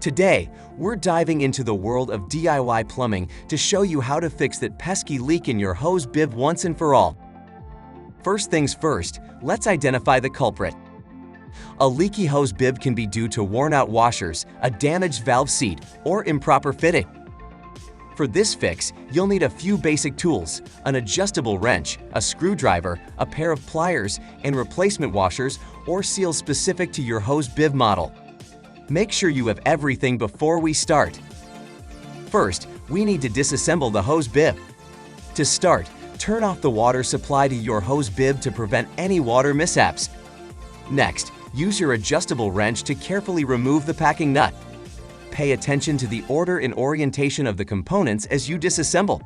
Today, we're diving into the world of DIY plumbing to show you how to fix that pesky leak in your hose bib once and for all. First things first, let's identify the culprit. A leaky hose bib can be due to worn-out washers, a damaged valve seat, or improper fitting. For this fix, you'll need a few basic tools: an adjustable wrench, a screwdriver, a pair of pliers, and replacement washers or seals specific to your hose bib model. Make sure you have everything before we start. First, we need to disassemble the hose bib. To start, turn off the water supply to your hose bib to prevent any water mishaps. Next, use your adjustable wrench to carefully remove the packing nut. Pay attention to the order and orientation of the components as you disassemble.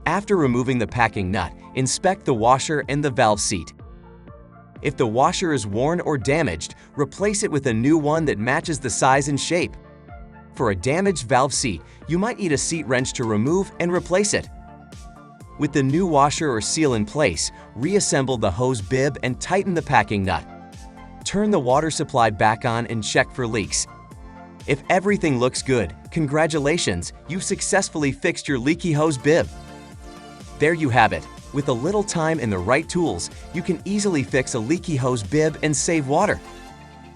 After removing the packing nut, inspect the washer and the valve seat. If the washer is worn or damaged, replace it with a new one that matches the size and shape. For a damaged valve seat, you might need a seat wrench to remove and replace it. With the new washer or seal in place, reassemble the hose bib and tighten the packing nut. Turn the water supply back on and check for leaks. If everything looks good, congratulations, you've successfully fixed your leaky hose bib. There you have it. With a little time and the right tools, you can easily fix a leaky hose bib and save water.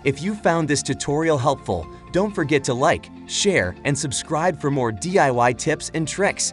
If you found this tutorial helpful, don't forget to like, share, and subscribe for more DIY tips and tricks.